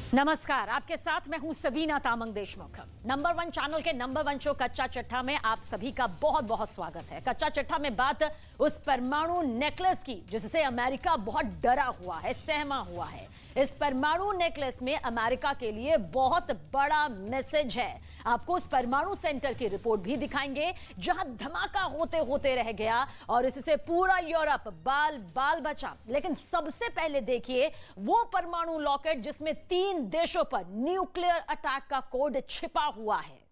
नमस्कार, आपके साथ मैं हूं सबीना तामंग देशमुख। नंबर 1 चैनल के नंबर 1 शो कच्चा चिट्ठा में आप सभी का बहुत बहुत स्वागत है। कच्चा चिट्ठा में बात उस परमाणु नेकलेस की जिससे अमेरिका बहुत डरा हुआ है, सहमा हुआ है। इस परमाणु नेकलेस में अमेरिका के लिए बहुत बड़ा मैसेज है। आपको उस परमाणु सेंटर की रिपोर्ट भी दिखाएंगे जहां धमाका होते होते रह गया और इससे पूरा यूरोप बाल बाल बचा। लेकिन सबसे पहले देखिए वो परमाणु लॉकेट जिसमें 3 देशों पर न्यूक्लियर अटैक का कोड छिपा हुआ है।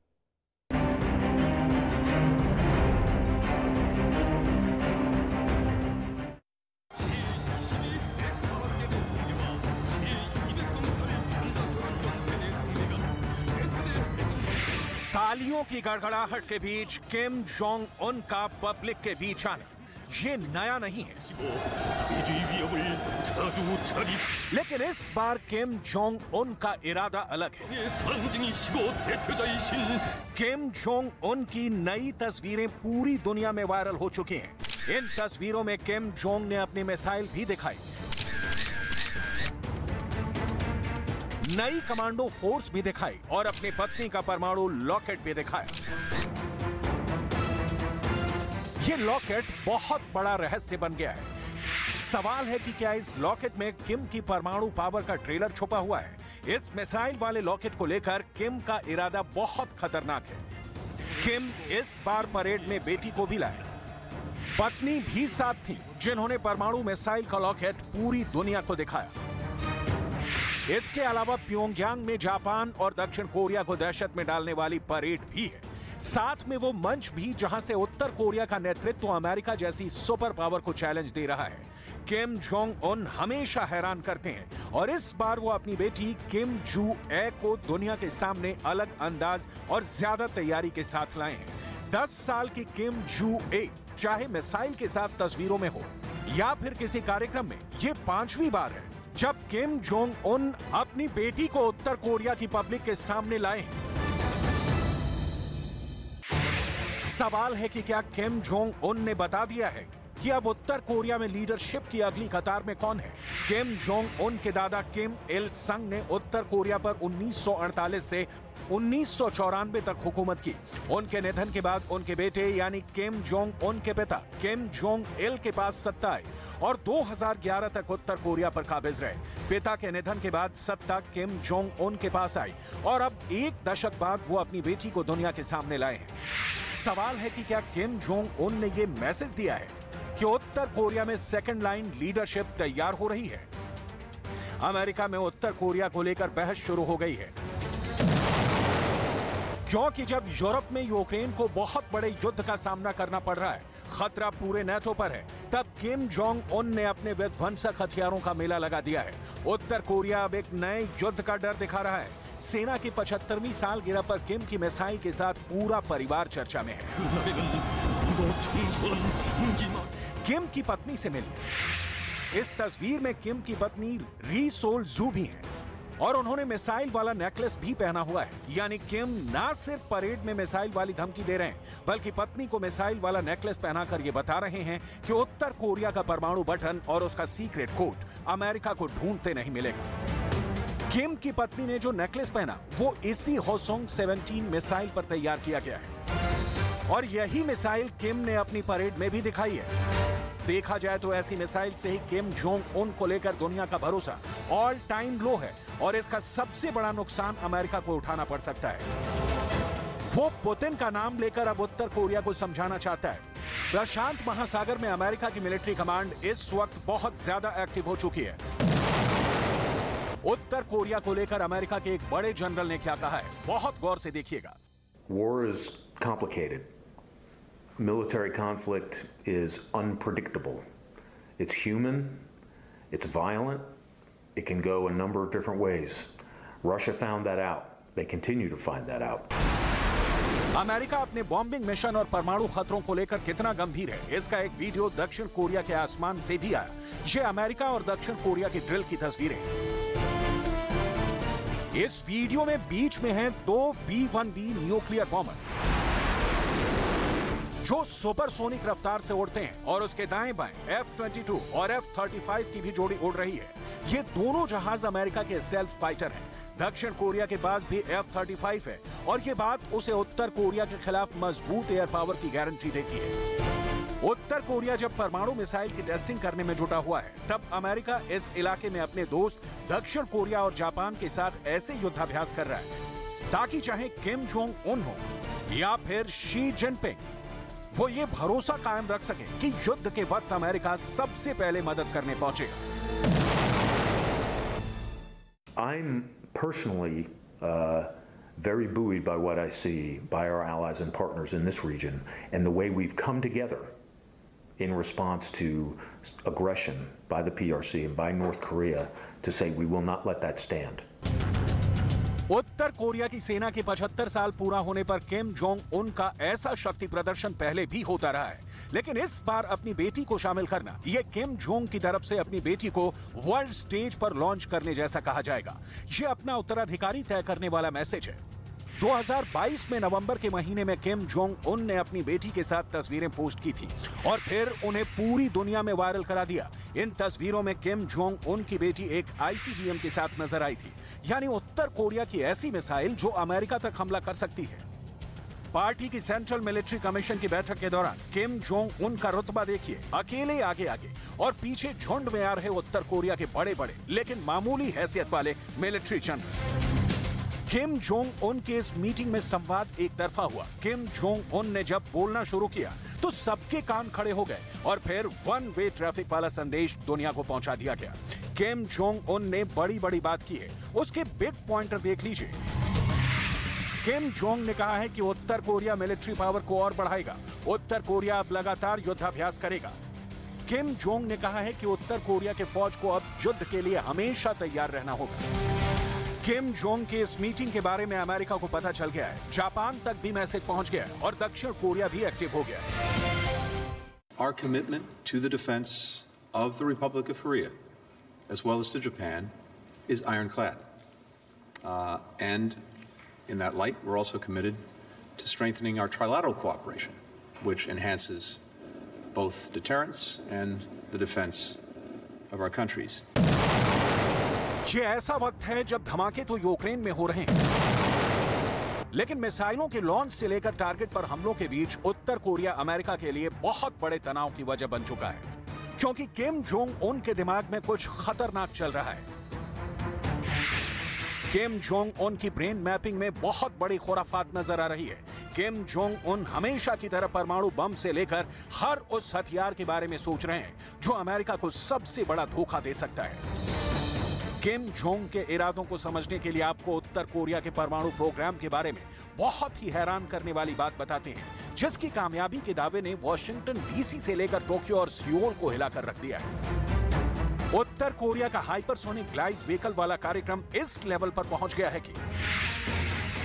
तालियों की गड़गड़ाहट के बीच किम जोंग उन का पब्लिक के बीच आना ये नया नहीं है, लेकिन इस बार किम जोंग उन का इरादा अलग है। किम जोंग उन की नई तस्वीरें पूरी दुनिया में वायरल हो चुकी हैं। इन तस्वीरों में किम जोंग ने अपनी मिसाइल भी दिखाई, नई कमांडो फोर्स भी दिखाई और अपनी पत्नी का परमाणु लॉकेट भी दिखाया। ये लॉकेट बहुत बड़ा रहस्य बन गया है। सवाल है कि क्या इस लॉकेट में किम की परमाणु पावर का ट्रेलर छुपा हुआ है? इस मिसाइल वाले लॉकेट को लेकर किम का इरादा बहुत खतरनाक है। किम इस बार परेड में बेटी को भी लाए, पत्नी भी साथ थी जिन्होंने परमाणु मिसाइल का लॉकेट पूरी दुनिया को दिखाया। इसके अलावा प्योंगयांग में जापान और दक्षिण कोरिया को दहशत में डालने वाली परेड भी है। साथ में वो मंच भी जहां से उत्तर कोरिया का नेतृत्व अमेरिका जैसी सुपर पावर को चैलेंज दे रहा है। किम जोंग उन हमेशा हैरान करते हैं और इस बार वो अपनी बेटी किम जू ए को दुनिया के सामने अलग अंदाज और ज्यादा तैयारी के साथ लाए हैं। 10 साल की किम जू ए चाहे मिसाइल के साथ तस्वीरों में हो या फिर किसी कार्यक्रम में, ये 5वीं बार है जब किम जोंग उन अपनी बेटी को उत्तर कोरिया की पब्लिक के सामने लाए हैं। सवाल है कि क्या किम जोंग उन ने बता दिया है कि अब उत्तर कोरिया में लीडरशिप की अगली कतार में कौन है? किम जोंग उन के दादा किम इल संग ने उत्तर कोरिया पर 1948 से 1994 तक हुकूमत की। उनके निधन के बाद उनके बेटे यानी किम जोंग उन के पिता किम जोंग इल के पास सत्ता आई और 2011 तक उत्तर कोरिया पर काबिज रहे। पिता के निधन के बाद सत्ता किम जोंग उन के पास आई और अब 1 दशक बाद वो अपनी बेटी को दुनिया के सामने लाए हैं। सवाल है कि क्या किम जोंग उन ने ये मैसेज दिया है कि उत्तर कोरिया में सेकंड लाइन लीडरशिप तैयार हो रही है? अमेरिका में उत्तर कोरिया को लेकर बहस शुरू हो गई है, क्योंकि जब यूरोप में यूक्रेन को बहुत बड़े युद्ध का सामना करना पड़ रहा है, खतरा पूरे नेटो पर है, तब किम जोंग उन ने अपने विध्वंसक हथियारों का मेला लगा दिया है। उत्तर कोरिया अब एक नए युद्ध का डर दिखा रहा है। सेना की 75वीं सालगिरह पर किम की मिसाइल के साथ पूरा परिवार चर्चा में है। किम की पत्नी से मिलिए। इस तस्वीर में किम की पत्नी री सोल जू भी हैं और उन्होंने मिसाइल वाला नेकलेस भी पहना हुआ है। यानी किम ना सिर्फ परेड में मिसाइल वाली धमकी दे रहे हैं, बल्कि पत्नी को मिसाइल वाला नेकलेस पहनाकर ये बता रहे हैं कि उत्तर कोरिया का परमाणु बटन और उसका सीक्रेट कोड अमेरिका को ढूंढते नहीं मिलेगा। किम की पत्नी ने जो नेकलेस पहना वो इसी होसोंग 17 मिसाइल पर तैयार किया गया है और यही मिसाइल किम ने अपनी परेड में भी दिखाई है। देखा जाए तो ऐसी मिसाइल से ही किम जोंग उन को लेकर दुनिया का भरोसा ऑल टाइम लो है और इसका सबसे बड़ा नुकसान अमेरिका को उठाना पड़ सकता है। वो पुतिन का नाम लेकर अब उत्तर कोरिया को समझाना चाहता है। प्रशांत महासागर में अमेरिका की मिलिट्री कमांड इस वक्त बहुत ज्यादा एक्टिव हो चुकी है। उत्तर कोरिया को लेकर अमेरिका के एक बड़े जनरल ने क्या कहा है, बहुत गौर से देखिएगा। War is complicated. Military conflict is unpredictable. It's human, it's violent, it can go a number of different ways. Russia found that out. They continue to find that out. America अपने bombing mission और परमाणु खतरों को लेकर कितना गंभीर है, इसका एक वीडियो दक्षिण कोरिया के आसमान से भी आया। ये अमेरिका और दक्षिण कोरिया की ड्रिल की तस्वीरें। इस वीडियो में बीच में हैं 2 B-1B न्यूक्लियर बॉम्बर जो सुपरसोनिक रफ्तार से उड़ते हैं और उसके दाएं बाएं F-22 और F-35 की भी जोड़ी उड़ रही है। ये दोनों जहाज अमेरिका के स्टेल्थ फाइटर हैं। दक्षिण कोरिया के पास भी F-35 है और ये बात उसे उत्तर कोरिया के खिलाफ मजबूत एयर पावर की गारंटी देती है। उत्तर कोरिया जब परमाणु मिसाइल की टेस्टिंग करने में जुटा हुआ है, तब अमेरिका इस इलाके में अपने दोस्त दक्षिण कोरिया और जापान के साथ ऐसे युद्धाभ्यास कर रहा है ताकि चाहे किम जोंग उन हो या फिर शी जिनपिंग, वो ये भरोसा कायम रख सके कि युद्ध के वक्त अमेरिका सबसे पहले मदद करने पहुंचेगा। I'm personally very buoyed by what I see by our allies and partners in this region and the way we've come together in response to aggression by the PRC and by North Korea to say we will not let that stand. Uttar Korea की सेना के 75 साल पूरा होने पर Kim Jong Un का ऐसा शक्ति प्रदर्शन पहले भी होता रहा है, लेकिन इस बार अपनी बेटी को शामिल करना ये किम जोंग की तरफ से अपनी बेटी को वर्ल्ड स्टेज पर लॉन्च करने जैसा कहा जाएगा। ये अपना उत्तराधिकारी तय करने वाला मैसेज है। 2022 में नवंबर के महीने में किम जोंग उन ने अपनी बेटी के साथ तस्वीरें पोस्ट की थी और फिर उन्हें पूरी दुनिया में वायरल करा दिया। इन तस्वीरों में किम जोंग उन की बेटी एक ICBM के साथ नजर आई थी, यानी उत्तर कोरिया की ऐसी मिसाइल जो अमेरिका तक हमला कर सकती है। पार्टी की सेंट्रल मिलिट्री कमीशन की बैठक के दौरान किम जोंग उन का रुतबा देखिए, अकेले आगे आगे और पीछे झुंड में आ रहे उत्तर कोरिया के बड़े बड़े लेकिन मामूली हैसियत वाले military general. Kim Jong Un के इस मीटिंग में संवाद एक तरफा हुआ। किम जोंग उन ने जब बोलना शुरू किया तो सबके कान खड़े हो गए और फिर वन वे ट्रैफिक वाला संदेश दुनिया को पहुंचा दिया गया। किम जोंग उन ने बड़ी बड़ी बात की है, उसके बिग पॉइंटर देख लीजिए। किम जोंग ने कहा है कि उत्तर कोरिया मिलिट्री पावर को और बढ़ाएगा। उत्तर कोरिया अब लगातार युद्धाभ्यास करेगा। किम जोंग ने कहा है कि उत्तर कोरिया के फौज को अब युद्ध के लिए हमेशा तैयार रहना होगा। किम जोंग की इस मीटिंग के बारे में अमेरिका को पता चल गया है, जापान तक भी मैसेज पहुंच गया है और दक्षिण कोरिया भी एक्टिव हो गया है। Our commitment to the defense of the Republic of Korea, as well as to Japan, is ironclad. And in that light, we're also committed to strengthening our trilateral cooperation, which enhances both deterrence and the defense of our countries. ये ऐसा वक्त है जब धमाके तो Ukraine में हो रहे हैं, लेकिन मिसाइलों के लॉन्च से लेकर टारगेट पर हमलों के बीच उत्तर कोरिया अमेरिका के लिए बहुत बड़े तनाव की वजह बन चुका है, क्योंकि किम जोंग उन के दिमाग में कुछ खतरनाक चल रहा है। किम जोंग उन की ब्रेन मैपिंग में बहुत बड़ी खुराफात नजर आ रही है। किम जोंग उन हमेशा की तरह परमाणु बम से लेकर हर उस हथियार के बारे में सोच रहे हैं जो अमेरिका को सबसे बड़ा धोखा दे सकता है। किम जोंग के इरादों को समझने के लिए आपको उत्तर कोरिया के परमाणु प्रोग्राम के बारे में बहुत ही हैरान करने वाली बात बताते हैं, जिसकी कामयाबी के दावे ने वॉशिंगटन डीसी से लेकर टोक्यो और सियोल को हिलाकर रख दिया है। उत्तर कोरिया का हाइपरसोनिक ग्लाइड व्हीकल वाला कार्यक्रम इस लेवल पर पहुंच गया है कि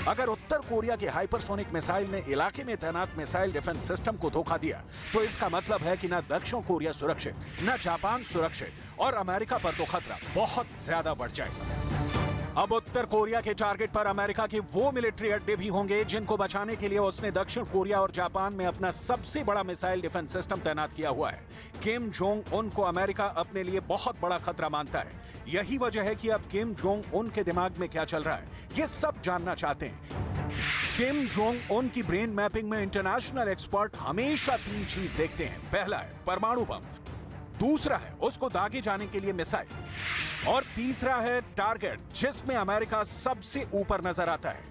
अगर उत्तर कोरिया के हाइपरसोनिक मिसाइल ने इलाके में तैनात मिसाइल डिफेंस सिस्टम को धोखा दिया, तो इसका मतलब है कि ना दक्षिण कोरिया सुरक्षित, ना जापान सुरक्षित और अमेरिका पर तो खतरा बहुत ज्यादा बढ़ जाएगा। अब उत्तर कोरिया के टारगेट पर अमेरिका के वो मिलिट्री अड्डे भी होंगे जिनको बचाने के लिए उसने दक्षिण कोरिया और जापान में अपना सबसे बड़ा मिसाइल डिफेंस सिस्टम तैनात किया हुआ है। किम जोंग उन को अमेरिका अपने लिए बहुत बड़ा खतरा मानता है। यही वजह है कि अब किम जोंग उन के दिमाग में क्या चल रहा है, ये सब जानना चाहते हैं। किम जोंग उन की ब्रेन मैपिंग में इंटरनेशनल एक्सपर्ट हमेशा 3 चीज देखते हैं। पहला है परमाणु बम, दूसरा है उसको दागे जाने के लिए मिसाइल और तीसरा है टारगेट जिसमें अमेरिका सबसे ऊपर नजर आता है।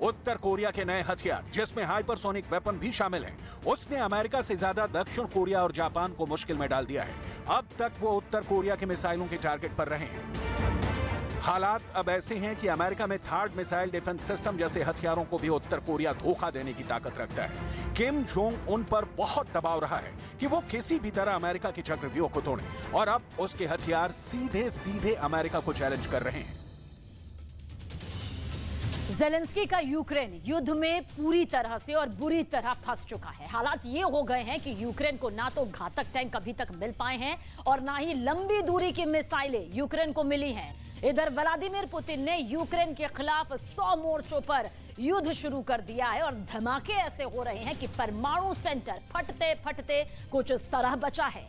उत्तर कोरिया के नए हथियार जिसमें हाइपरसोनिक वेपन भी शामिल हैं, उसने अमेरिका से ज्यादा दक्षिण कोरिया और जापान को मुश्किल में डाल दिया है। अब तक वो उत्तर कोरिया के मिसाइलों के टारगेट पर रहे हैं। हालात अब ऐसे हैं कि अमेरिका में थर्ड मिसाइल डिफेंस सिस्टम जैसे हथियारों को भी उत्तर कोरिया धोखा देने की ताकत रखता है। किम जोंग उन पर बहुत दबाव रहा है कि वो किसी भी तरह अमेरिका के चक्रव्यूह को तोड़े और अब उसके हथियार सीधे सीधे अमेरिका को चैलेंज कर रहे हैं। ज़ेलेंस्की का यूक्रेन युद्ध में पूरी तरह से और बुरी तरह फंस चुका है। हालात ये हो गए हैं कि यूक्रेन को ना तो घातक टैंक अभी तक मिल पाए हैं और ना ही लंबी दूरी की मिसाइलें यूक्रेन को मिली हैं। इधर व्लादिमीर पुतिन ने यूक्रेन के खिलाफ 100 मोर्चों पर युद्ध शुरू कर दिया है और धमाके ऐसे हो रहे हैं कि परमाणु सेंटर फटते फटते कुछ इस तरह बचा है।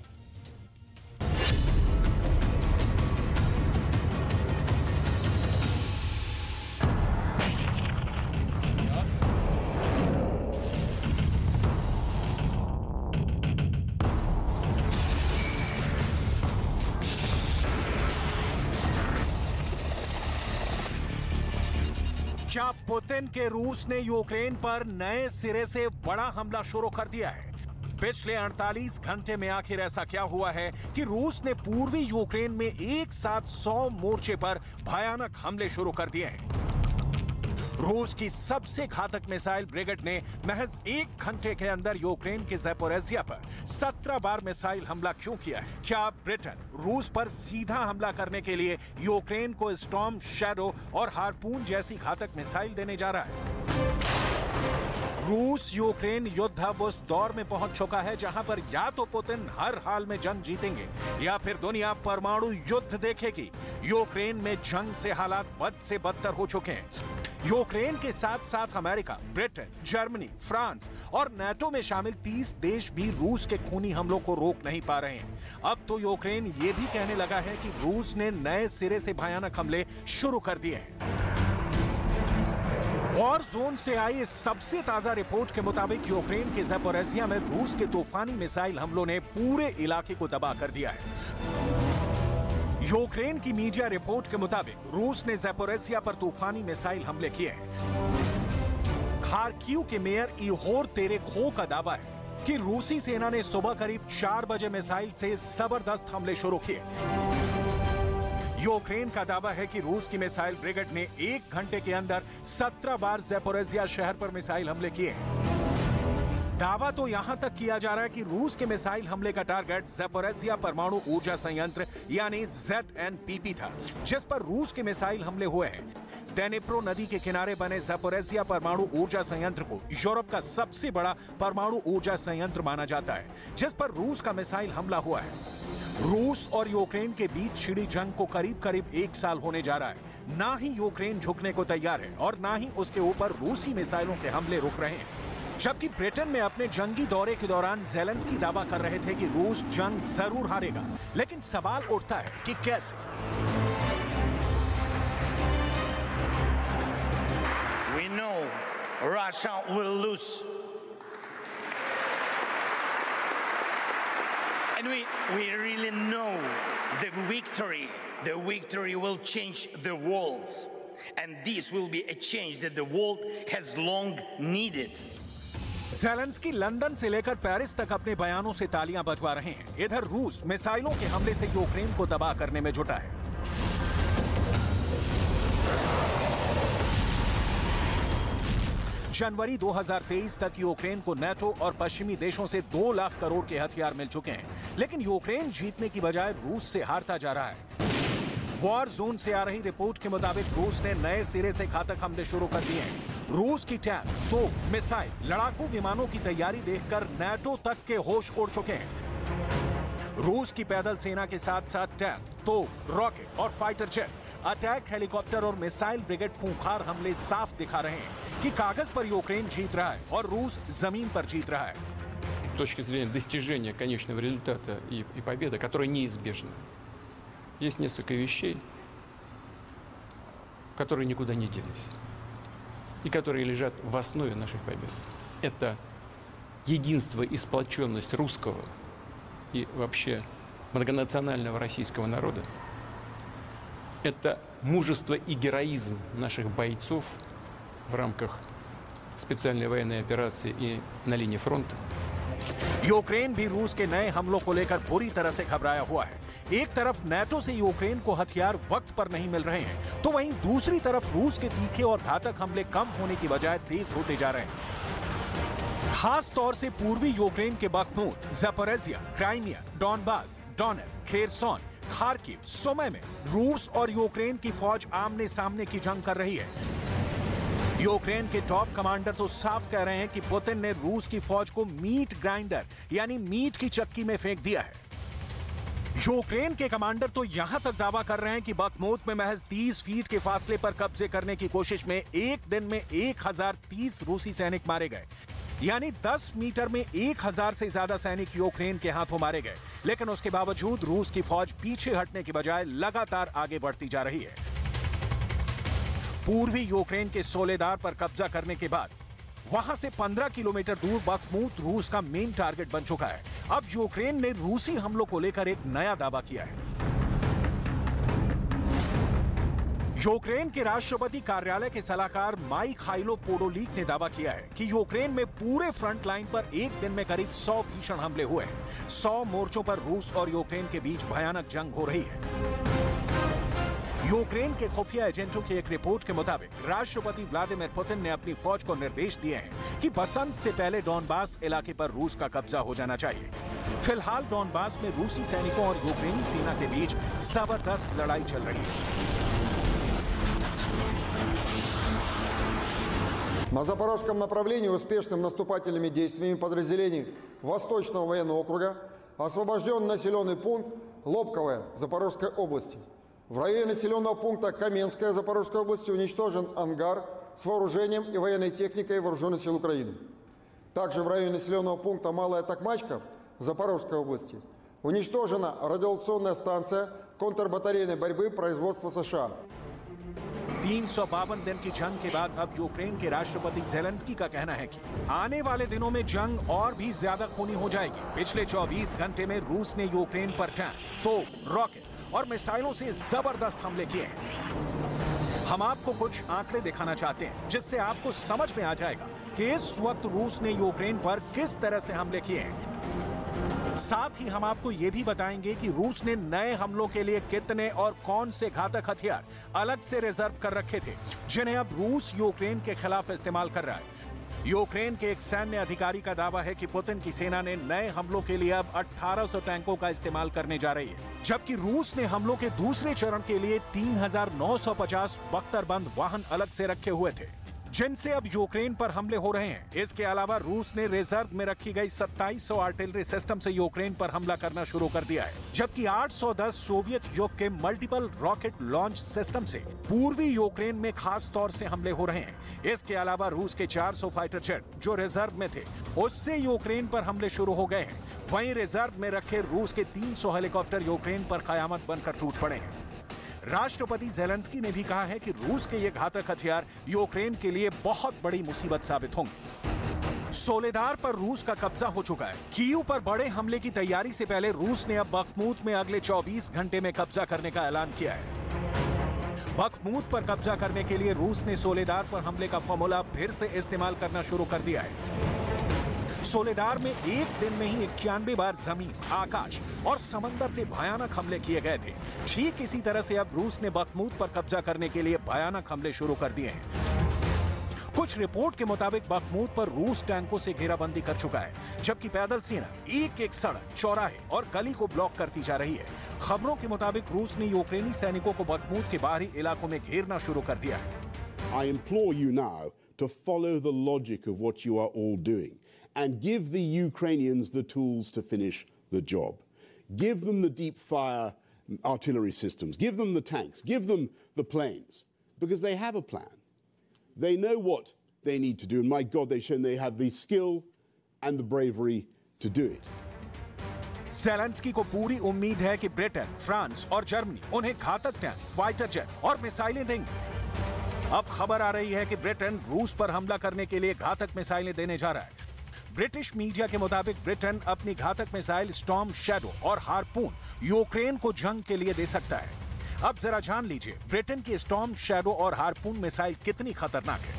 क्या पुतिन के रूस ने यूक्रेन पर नए सिरे से बड़ा हमला शुरू कर दिया है? पिछले 48 घंटे में आखिर ऐसा क्या हुआ है कि रूस ने पूर्वी यूक्रेन में एक साथ 100 मोर्चे पर भयानक हमले शुरू कर दिए हैं? रूस की सबसे घातक मिसाइल ब्रिगेड ने महज 1 घंटे के अंदर यूक्रेन के ज़ैपोरिज़िया पर 17 बार मिसाइल हमला क्यों किया है? क्या ब्रिटेन रूस पर सीधा हमला करने के लिए यूक्रेन को स्टॉर्म शैडो और हार्पून जैसी घातक मिसाइल देने जा रहा है? रूस यूक्रेन युद्ध अब उस दौर में पहुंच चुका है जहां पर या तो पुतिन हर हाल में जंग जीतेंगे या फिर दुनिया परमाणु युद्ध देखेगी। यूक्रेन में जंग से हालात बद से बदतर हो चुके हैं। यूक्रेन के साथ साथ अमेरिका, ब्रिटेन, जर्मनी, फ्रांस और नाटो में शामिल 30 देश भी रूस के खूनी हमलों को रोक नहीं पा रहे हैं। अब तो यूक्रेन ये भी कहने लगा है कि रूस ने नए सिरे से भयानक हमले शुरू कर दिए हैं। वॉर जोन से आई इस सबसे ताजा रिपोर्ट के मुताबिक यूक्रेन के ज़ैपोरिज़िया में रूस के तूफानी मिसाइल हमलों ने पूरे इलाके को तबाह कर दिया है। यूक्रेन की मीडिया रिपोर्ट के मुताबिक रूस ने ज़ैपोरिज़िया पर तूफानी मिसाइल हमले किए हैं। खार्किव के मेयर इहोर तेरेखोव का दावा है कि रूसी सेना ने सुबह करीब 4 बजे मिसाइल से जबरदस्त हमले शुरू किए। यूक्रेन का दावा है कि रूस की मिसाइल ब्रिगेड ने 1 घंटे के अंदर 17 बार ज़ैपोरिज़िया शहर पर मिसाइल हमले किए हैं। दावा तो यहां तक किया जा रहा है कि रूस के मिसाइल हमले का टारगेट ज़ैपोरिज़िया परमाणु ऊर्जा संयंत्र यानी ZNPP था, जिस पर रूस के मिसाइल हमले हुए हैं। डेनिप्रो नदी के किनारे बने ज़ैपोरिज़िया परमाणु ऊर्जा संयंत्र को यूरोप का सबसे बड़ा परमाणु ऊर्जा संयंत्र माना जाता है, जिस पर रूस का मिसाइल हमला हुआ है। रूस और यूक्रेन के बीच छिड़ी जंग को करीब करीब 1 साल होने जा रहा है। ना ही यूक्रेन झुकने को तैयार है और ना ही उसके ऊपर रूसी मिसाइलों के हमले रुक रहे हैं। जबकि ब्रिटेन में अपने जंगी दौरे के दौरान ज़ेलेंस्की दावा कर रहे थे कि रूस जंग जरूर हारेगा, लेकिन सवाल उठता है कि कैसे? We know Russia will lose. And we really know the victory will change the world. And this will be a change that the world has long needed. Zelensky London से लेकर पेरिस तक अपने बयानों से तालियां बजवा रहे हैं। इधर रूस मिसाइलों के हमले से यूक्रेन को तबाह करने में जुटा है। जनवरी 2023 तक यूक्रेन को नाटो और पश्चिमी देशों से 2 लाख करोड़ के हथियार मिल चुके हैं, लेकिन यूक्रेन जीतने की बजाय रूस से हारता जा रहा है। वॉर जोन से आ रही रिपोर्ट के मुताबिक रूस ने नए सिरे से घातक हमले शुरू कर दिए हैं। रूस की टैंक, तोप, मिसाइल, लड़ाकू विमानों की तैयारी देखकर नाटो तक के होश उड़ चुके हैं। रूस की पैदल सेना के साथ साथ टैंक, तोप, रॉकेट और फाइटर जेट, अटैक हेलीकॉप्टर और मिसाइल ब्रिगेड खूंखार हमले साफ दिखा रहे हैं कि कागज पर यूक्रेन जीत रहा है और रूस जमीन पर जीत रहा है। С точки зрения достижения конечного результата и победы, которая неизбежна, есть несколько вещей, которые никуда не делись и которые лежат в основе наших побед. Это единство и сплоченность русского и вообще многонационального российского народа. Это мужество и героизм наших бойцов в рамках специальной военной операции и на линии фронта. यूक्रेन भी रूस के नए हमलों को लेकर बुरी तरह से घबराया हुआ है। एक तरफ नाटो से यूक्रेन को हथियार वक्त पर नहीं मिल रहे हैं, तो वहीं दूसरी तरफ रूस के तीखे और घातक हमले कम होने की बजाय तेज होते जा रहे हैं। खास तौर से पूर्वी यूक्रेन के Bakhmut, Zaporizhzhia, Crimea, Donbas, Donetsk, Kherson, Kharkiv, Sumy में रूस और यूक्रेन की फौज आमने सामने की जंग कर रही है। यूक्रेन के टॉप कमांडर तो साफ कह रहे हैं कि पुतिन ने रूस की फौज को मीट ग्राइंडर यानी मीट की चक्की में फेंक दिया है। यूक्रेन के कमांडर तो यहां तक दावा कर रहे हैं कि बख्मूत में महज 30 फीट के फासले पर कब्जे करने की कोशिश में एक दिन में 1030 रूसी सैनिक मारे गए, यानी 10 मीटर में 1000 से ज्यादा सैनिक यूक्रेन के हाथों मारे गए। लेकिन उसके बावजूद रूस की फौज पीछे हटने की बजाय लगातार आगे बढ़ती जा रही है। पूर्वी यूक्रेन के सोलेदार पर कब्जा करने के बाद वहां से 15 किलोमीटर दूर बख्मूत रूस का मेन टारगेट बन चुका है। अब यूक्रेन ने रूसी हमलों को लेकर एक नया दावा किया है। यूक्रेन के राष्ट्रपति कार्यालय के सलाहकार माइखाइलो पोडोलिक ने दावा किया है कि यूक्रेन में पूरे फ्रंट लाइन पर एक दिन में करीब 100 भीषण हमले हुए हैं। 100 मोर्चों पर रूस और यूक्रेन के बीच भयानक जंग हो रही है। यूक्रेन के खुफिया एजेंटों की एक रिपोर्ट के मुताबिक राष्ट्रपति व्लादिमीर पुतिन ने अपनी फौज को निर्देश दिए हैं कि बसंत से पहले डॉनबास इलाके पर रूस का कब्जा हो जाना चाहिए। फिलहाल डॉनबास में रूसी सैनिकों और यूक्रेनी सेना के बीच जबरदस्त लड़ाई चल रही है। На запорожском направлении успешными наступательными действиями подразделений Восточного военного округа освобожден населенный пункт Лобковое Запорожской области. В районе населенного пункта Каменская Запорожской области уничтожен ангар с вооружением и военной техникой Вооруженных сил Украины. Также в районе населенного пункта Малая Токмачка Запорожской области уничтожена радиолокационная станция контрбатарейной борьбы производства США. 352 दिन की जंग के बाद अब यूक्रेन के राष्ट्रपति ज़ेलेंस्की का कहना है कि आने वाले दिनों में जंग और भी ज्यादा खूनी हो जाएगी। पिछले 24 घंटे में रूस ने यूक्रेन पर टैंक, तोप, रॉकेट और मिसाइलों से जबरदस्त हमले किए हैं। हम आपको कुछ आंकड़े दिखाना चाहते हैं जिससे आपको समझ में आ जाएगा कि इस वक्त रूस ने यूक्रेन पर किस तरह से हमले किए हैं। साथ ही हम आपको यह भी बताएंगे कि रूस ने नए हमलों के लिए कितने और कौन से घातक हथियार अलग से रिजर्व कर रखे थे, जिन्हें अब रूस यूक्रेन के खिलाफ इस्तेमाल कर रहा है। यूक्रेन के एक सैन्य अधिकारी का दावा है कि पुतिन की सेना ने नए हमलों के लिए अब 1800 टैंकों का इस्तेमाल करने जा रही है, जबकि रूस ने हमलों के दूसरे चरण के लिए 3950 बख्तरबंद वाहन अलग से रखे हुए थे, जिनसे अब यूक्रेन पर हमले हो रहे हैं। इसके अलावा रूस ने रिजर्व में रखी गई 2700 आर्टिलरी सिस्टम से यूक्रेन पर हमला करना शुरू कर दिया है, जबकि 810 सोवियत युग के मल्टीपल रॉकेट लॉन्च सिस्टम से पूर्वी यूक्रेन में खास तौर से हमले हो रहे हैं। इसके अलावा रूस के 400 फाइटर जेट जो रिजर्व में थे, उससे यूक्रेन पर हमले शुरू हो गए हैं। वहीं रिजर्व में रखे रूस के 300 हेलीकॉप्टर यूक्रेन पर कयामत बनकर टूट पड़े हैं। राष्ट्रपति ज़ेलेंस्की ने भी कहा है कि रूस के ये घातक हथियार यूक्रेन के लिए बहुत बड़ी मुसीबत साबित होंगे। सोलेदार पर रूस का कब्जा हो चुका है। कीव पर बड़े हमले की तैयारी से पहले रूस ने अब बख्मूत में अगले 24 घंटे में कब्जा करने का ऐलान किया है। बख्मूत पर कब्जा करने के लिए रूस ने सोलेदार पर हमले का फॉर्मूला फिर से इस्तेमाल करना शुरू कर दिया है। सोलेदार में एक दिन में ही 91 बार जमीन, आकाश और समंदर से भयानक हमले किए गए थे। ठीक इसी तरह से अब रूस ने बख्मूत पर कब्जा करने के लिए भयानक हमले शुरू कर दिए हैं। कुछ रिपोर्ट के मुताबिक बख्मूत पर रूस टैंकों से घेराबंदी कर चुका है, जबकि पैदल सेना एक-एक सड़क, चौराहे और गली को ब्लॉक करती जा रही है। खबरों के मुताबिक रूस ने यूक्रेनी सैनिकों को बख्मूत के बाहरी इलाकों में घेरना शुरू कर दिया है। I implore you now to follow the logic of what you are all doing and give the Ukrainians the tools to finish the job. Give them the deep fire artillery systems, give them the tanks, give them the planes, because they have a plan. They know what they need to do, and my God, they've shown they have the skill and the bravery to do it. Zelensky को पूरी उम्मीद है कि Britain, France और Germany उन्हें घातक tank, fighter jet और मिसाइलें देंगे। अब खबर आ रही है कि ब्रिटेन रूस पर हमला करने के लिए घातक मिसाइलें देने जा रहा है। ब्रिटिश मीडिया के मुताबिक ब्रिटेन अपनी घातक मिसाइल स्टॉर्म शैडो और हार्पून यूक्रेन को जंग के लिए दे सकता है। अब जरा जान लीजिए ब्रिटेन की स्टॉर्म शैडो और हार्पून मिसाइल कितनी खतरनाक है।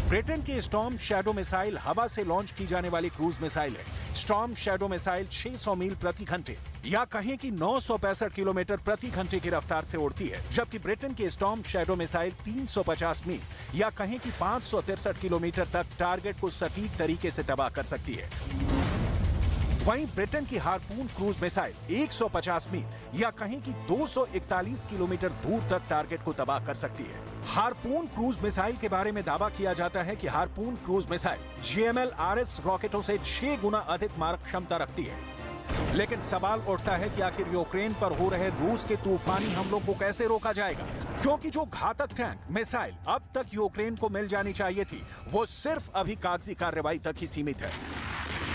ब्रिटेन की स्टॉर्म शैडो मिसाइल हवा से लॉन्च की जाने वाली क्रूज मिसाइल है। स्टॉर्म शैडो मिसाइल 600 मील प्रति घंटे या कहें कि 965 किलोमीटर प्रति घंटे की रफ्तार से उड़ती है, जबकि ब्रिटेन की स्टॉर्म शैडो मिसाइल 350 मील या कहें कि 563 किलोमीटर तक टारगेट को सटीक तरीके से तबाह कर सकती है। वहीं ब्रिटेन की हार्पून क्रूज मिसाइल 150 मील या कहें कि 241 किलोमीटर दूर तक टारगेट को तबाह कर सकती है। हार्पून क्रूज मिसाइल के बारे में दावा किया जाता है कि हार्पून क्रूज मिसाइल GMLRS रॉकेटों से 6 गुना अधिक मारक क्षमता रखती है। लेकिन सवाल उठता है कि आखिर यूक्रेन पर हो रहे रूस के तूफानी हमलों को कैसे रोका जाएगा, क्योंकि जो घातक टैंक, मिसाइल अब तक यूक्रेन को मिल जानी चाहिए थी, वो सिर्फ अभी कागजी कार्रवाई तक ही सीमित है।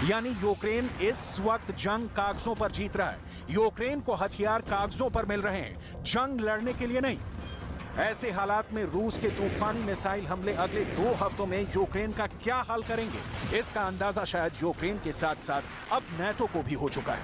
यानी यूक्रेन इस वक्त जंग कागजों पर जीत रहा है। यूक्रेन को हथियार कागजों पर मिल रहे हैं, जंग लड़ने के लिए नहीं। ऐसे हालात में रूस के तूफानी मिसाइल हमले अगले 2 हफ्तों में यूक्रेन का क्या हाल करेंगे, इसका अंदाजा शायद यूक्रेन के साथ साथ अब नाटो को भी हो चुका है।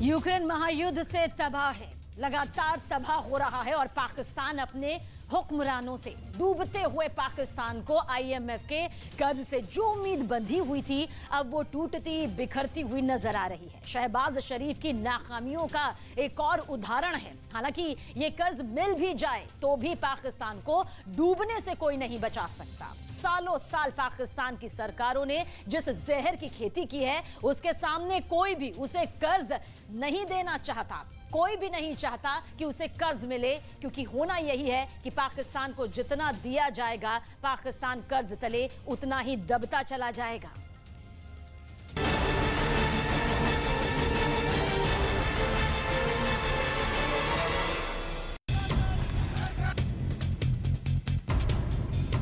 यूक्रेन महायुद्ध से तबाह है, लगातार तबाह हो रहा है और पाकिस्तान अपने हुक्मरानों से, डूबते हुए पाकिस्तान को आईएमएफ के कर्ज से जो उम्मीद बंधी हुई थी अब वो टूटती बिखरती हुई नजर आ रही है। शहबाज शरीफ की नाकामियों का एक और उदाहरण है। हालांकि ये कर्ज मिल भी जाए तो भी पाकिस्तान को डूबने से कोई नहीं बचा सकता। सालों साल पाकिस्तान की सरकारों ने जिस जहर की खेती की है उसके सामने कोई भी उसे कर्ज नहीं देना चाहता। कोई भी नहीं चाहता कि उसे कर्ज मिले, क्योंकि होना यही है कि पाकिस्तान को जितना दिया जाएगा पाकिस्तान कर्ज तले उतना ही दबता चला जाएगा।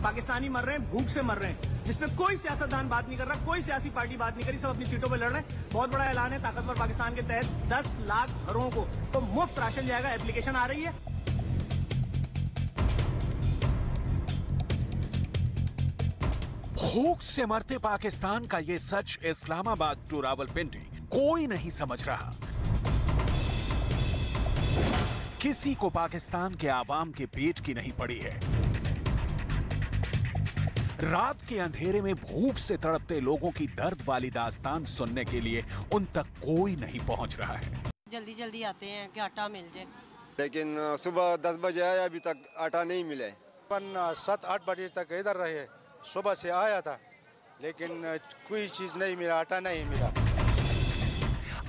पाकिस्तानी मर रहे हैं, भूख से मर रहे हैं, जिसमें कोई सियासतदान बात नहीं कर रहा, कोई सियासी पार्टी बात नहीं करी, सब अपनी सीटों पर लड़ रहे हैं। बहुत बड़ा ऐलान है ताकतवर पाकिस्तान के तहत 10 लाख घरों को तो मुफ्त राशन जाएगा। एप्लीकेशन आ रही है। भूख से मरते पाकिस्तान का ये सच इस्लामाबाद टू रावलपिंडी कोई नहीं समझ रहा। किसी को पाकिस्तान के आवाम के पेट की नहीं पड़ी है। रात के अंधेरे में भूख से तड़पते लोगों की दर्द वाली दास्तान सुनने के लिए उन तक कोई नहीं पहुंच रहा है। जल्दी जल्दी आते हैं कि आटा मिल जाए, लेकिन सुबह 10 बजे आया, अभी तक आटा नहीं मिले। 7-8 बजे तक इधर रहे, सुबह से आया था लेकिन कोई चीज नहीं मिला, आटा नहीं मिला।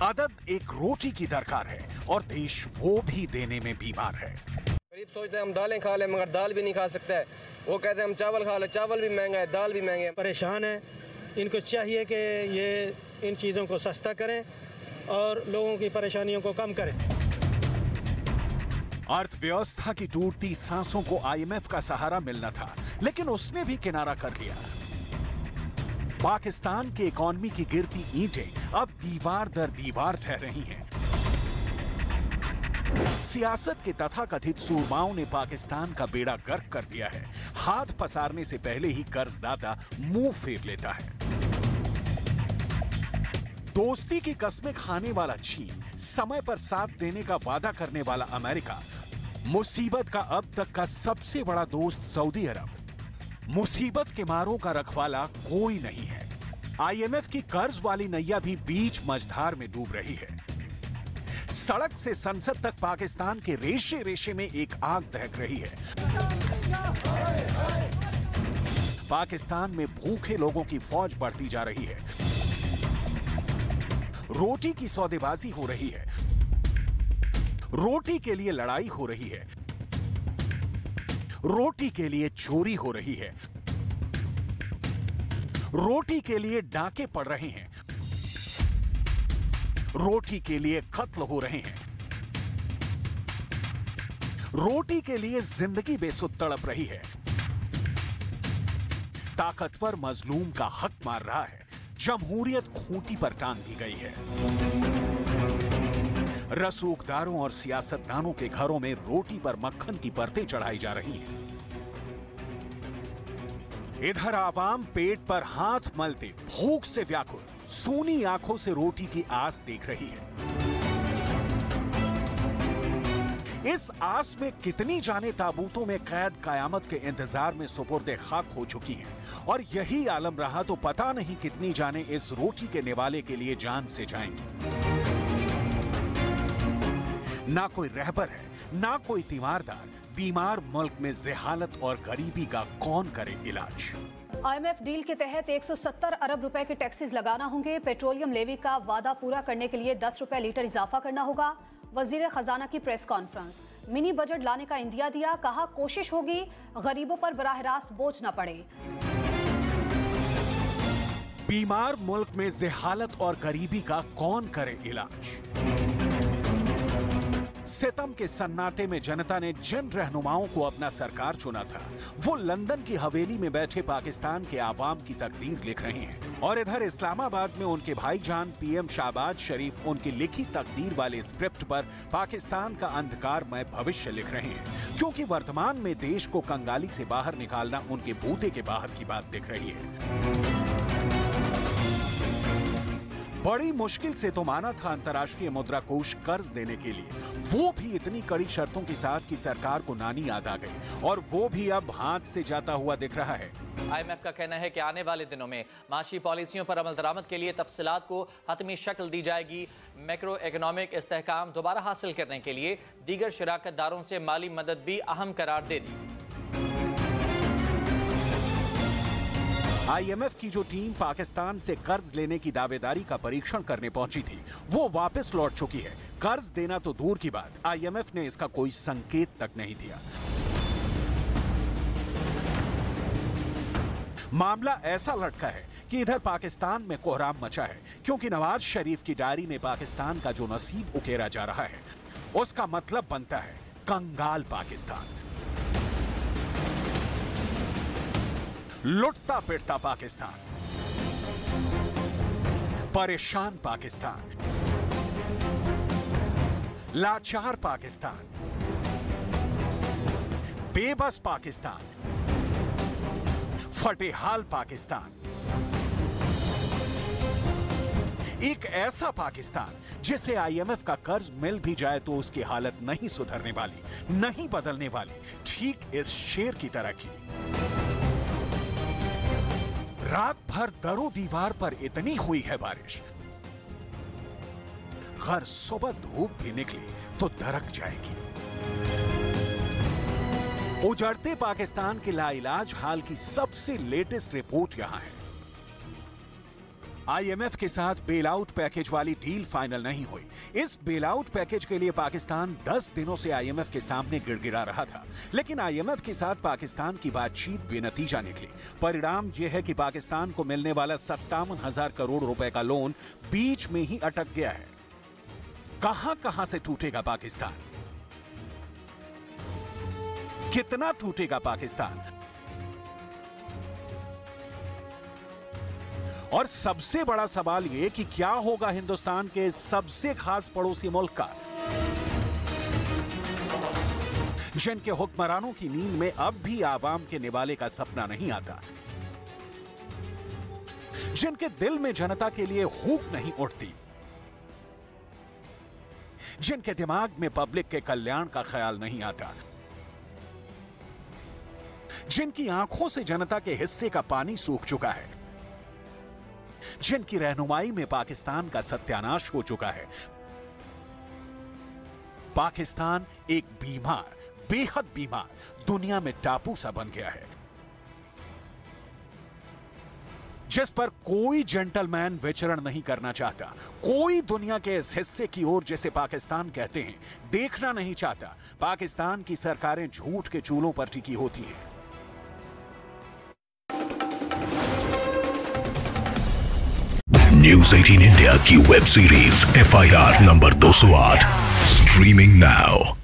अदद एक रोटी की दरकार है और देश वो भी देने में बीमार है। गरीब सोचते हैं हम दालें खा लें, मगर दाल भी नहीं खा सकते हैं। वो कहते हैं हम चावल खा लें, चावल भी महंगा है, दाल भी महंगे है। परेशान है, इनको चाहिए कि ये इन चीज़ों को सस्ता करें और लोगों की परेशानियों को कम करें। अर्थव्यवस्था की टूटती सांसों को आईएमएफ का सहारा मिलना था, लेकिन उसने भी किनारा कर लिया। पाकिस्तान की इकॉनमी की गिरती ईंटें अब दीवार दर दीवार ठहर रही हैं। सियासत के तथाकथित सूरमाओं ने पाकिस्तान का बेड़ा गर्क कर दिया है। हाथ पसारने से पहले ही कर्जदाता मुंह फेर लेता है। दोस्ती की कस्में खाने वाला चीन, समय पर साथ देने का वादा करने वाला अमेरिका, मुसीबत का अब तक का सबसे बड़ा दोस्त सऊदी अरब, मुसीबत के मारों का रखवाला कोई नहीं है। आईएमएफ की कर्ज वाली नैया भी बीच मझधार में डूब रही है। सड़क से संसद तक पाकिस्तान के रेशे रेशे में एक आग दहक रही है। पाकिस्तान में भूखे लोगों की फौज बढ़ती जा रही है। रोटी की सौदेबाजी हो रही है, रोटी के लिए लड़ाई हो रही है, रोटी के लिए चोरी हो रही है, रोटी के लिए डाके पड़ रहे हैं, रोटी के लिए कत्ल हो रहे हैं, रोटी के लिए जिंदगी बेसुध तड़प रही है। ताकतवर मजलूम का हक मार रहा है, जमहूरियत खूंटी पर टांग दी गई है। रसूखदारों और सियासतदानों के घरों में रोटी पर मक्खन की परतें चढ़ाई जा रही हैं। इधर आवाम पेट पर हाथ मलते भूख से व्याकुल सूनी आंखों से रोटी की आस देख रही है। इस आस में कितनी जाने ताबूतों में कैद कयामत के इंतजार में सुपुर्दे खाक हो चुकी हैं, और यही आलम रहा तो पता नहीं कितनी जाने इस रोटी के निवाले के लिए जान से जाएंगी। ना कोई रहबर है, ना कोई तीमारदार। बीमार मुल्क में जहालत और गरीबी का कौन करे इलाज। आईएमएफ डील के तहत 170 अरब रुपए के टैक्सेस लगाना होंगे। पेट्रोलियम लेवी का वादा पूरा करने के लिए 10 रुपए लीटर इजाफा करना होगा। वजीर खजाना की प्रेस कॉन्फ्रेंस, मिनी बजट लाने का इंदिया दिया, कहा कोशिश होगी गरीबों पर बराह रास्त बोझ न पड़े। बीमार मुल्क में जहालत और गरीबी का कौन करे इलाज। सितम के सन्नाटे में जनता ने जिन रहनुमाओं को अपना सरकार चुना था, वो लंदन की हवेली में बैठे पाकिस्तान के आवाम की तकदीर लिख रहे हैं। और इधर इस्लामाबाद में उनके भाईजान पीएम शहबाज शरीफ उनकी लिखी तकदीर वाले स्क्रिप्ट पर पाकिस्तान का अंधकारमय भविष्य लिख रहे हैं, क्योंकि वर्तमान में देश को कंगाली से बाहर निकालना उनके बूते के बाहर की बात दिख रही है। बड़ी मुश्किल से तो माना था अंतर्राष्ट्रीय मुद्रा कोष कर्ज देने के लिए, वो भी इतनी कड़ी शर्तों के साथ कि सरकार को नानी याद आ गई, और वो भी अब हाथ से जाता हुआ दिख रहा है। IMF का कहना है कि आने वाले दिनों में माशी पॉलिसियों पर अमल दरामद के लिए तफसीलात को हतमी शक्ल दी जाएगी। मैक्रो इकोनॉमिक इस्तेहकाम दोबारा हासिल करने के लिए दीगर शराकतदारों से माली मदद भी अहम करार दे दी। IMF की जो टीम पाकिस्तान से कर्ज लेने की दावेदारी का परीक्षण करने पहुंची थी, वो वापस लौट चुकी है। कर्ज देना तो दूर की बात, IMF ने इसका कोई संकेत तक नहीं दिया। मामला ऐसा लटका है कि इधर पाकिस्तान में कोहराम मचा है, क्योंकि नवाज शरीफ की डायरी में पाकिस्तान का जो नसीब उकेरा जा रहा है, उसका मतलब बनता है कंगाल पाकिस्तान, लुटता पिटता पाकिस्तान, परेशान पाकिस्तान, लाचार पाकिस्तान, बेबस पाकिस्तान, फटेहाल पाकिस्तान, एक ऐसा पाकिस्तान जिसे IMF का कर्ज मिल भी जाए तो उसकी हालत नहीं सुधरने वाली, नहीं बदलने वाली, ठीक इस शेर की तरह की। रात भर दरो दीवार पर इतनी हुई है बारिश, अगर सुबह धूप भी निकली तो दरक जाएगी। उजड़ते पाकिस्तान के लाइलाज हाल की सबसे लेटेस्ट रिपोर्ट यहां है। IMF के साथ बेल आउट पैकेज वाली डील फाइनल नहीं हुई। इस बेल आउट पैकेज के लिए पाकिस्तान 10 दिनों से IMF के सामने गिड़गिड़ा रहा था, लेकिन IMF के साथ पाकिस्तान की बातचीत बेनतीजा निकली। परिणाम यह है कि पाकिस्तान को मिलने वाला 57,000 करोड़ रुपए का लोन बीच में ही अटक गया है। कहां से टूटेगा पाकिस्तान? कितना टूटेगा पाकिस्तान? और सबसे बड़ा सवाल यह कि क्या होगा हिंदुस्तान के सबसे खास पड़ोसी मुल्क का, जिनके हुक्मरानों की नींद में अब भी आवाम के निवाले का सपना नहीं आता, जिनके दिल में जनता के लिए हूक नहीं उठती, जिनके दिमाग में पब्लिक के कल्याण का ख्याल नहीं आता, जिनकी आंखों से जनता के हिस्से का पानी सूख चुका है, जिनकी रहनुमाई में पाकिस्तान का सत्यानाश हो चुका है। पाकिस्तान एक बीमार, बेहद बीमार, दुनिया में टापू सा बन गया है, जिस पर कोई जेंटलमैन विचरण नहीं करना चाहता, कोई दुनिया के इस हिस्से की ओर, जिसे पाकिस्तान कहते हैं, देखना नहीं चाहता। पाकिस्तान की सरकारें झूठ के चूल्हों पर टिकी होती हैं। News 18 India की web series FIR number 208 streaming now.